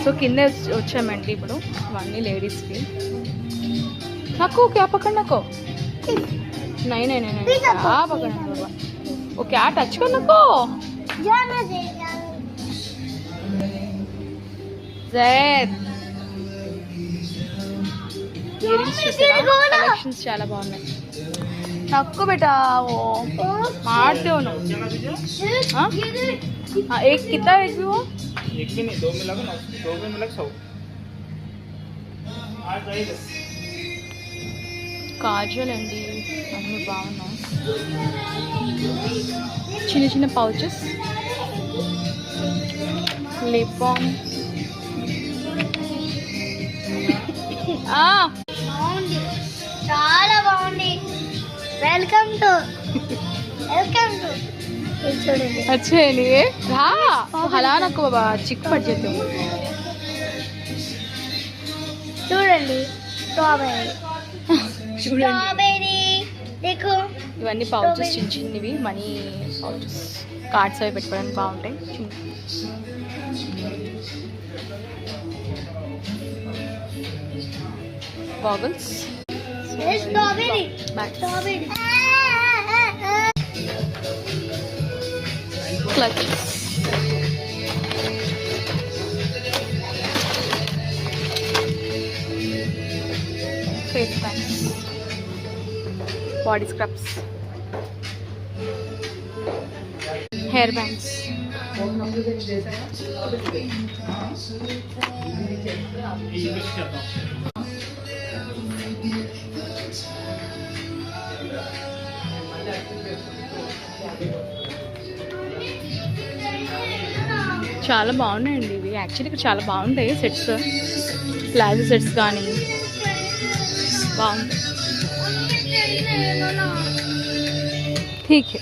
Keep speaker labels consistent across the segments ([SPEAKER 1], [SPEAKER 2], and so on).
[SPEAKER 1] So కింద వచ్చామండి ఇప్పుడు ఇవన్నీ లేడీస్కి. నాకు క్యా పక్కన నాకు नहीं नहीं नहीं नहीं क्या पकड़ना बाबा वो क्या टच करना को
[SPEAKER 2] जाना दे
[SPEAKER 1] జైద్ ఇయరింగ్స్ చూసారా కలెక్షన్స్ చాలా బాగున్నాయి. తక్కువ బేటా वो मारते हो ना हाँ हाँ एक कितना एक भी वो
[SPEAKER 3] एक भी नहीं, 2 में लगा ना, 2 में लग 100 आज जाएगा.
[SPEAKER 1] కాజల్ అండి అన్నీ బాగున్నాయి. చిన్న చిన్న పౌచెస్, లిప్ బామ్.
[SPEAKER 2] బాగుంది, చాలా బాగుంది. వెల్కమ్ టు చూడండి.
[SPEAKER 1] अच्छे लिए రా హలానా కో బాబా చిక్ పడ్ जाते हो.
[SPEAKER 2] చూడండి స్ట్రాబెర్రీ
[SPEAKER 1] చూడండి
[SPEAKER 2] देखो
[SPEAKER 1] ఇవన్నీ పౌచెస్ చిన్న చిన్నవి మనీ పౌచెస్, కార్డ్స్ అవి పెట్టుకోవడానికి బాగుంటాయి. Baubles
[SPEAKER 2] strawberry
[SPEAKER 1] clutches, face packs, body scrubs, hair bands, చాలా బాగున్నాయండి ఇవి. యాక్చువల్లీ ఇక్కడ చాలా బాగుంటాయి సెట్స్, ప్లాజో సెట్స్ కానీ బాగుంటాయి. ठीक है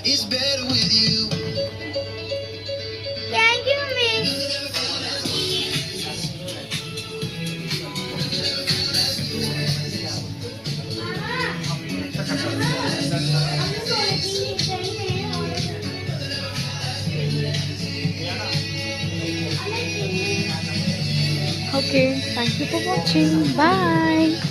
[SPEAKER 2] thank you miss.
[SPEAKER 1] okay, thank you for watching, bye.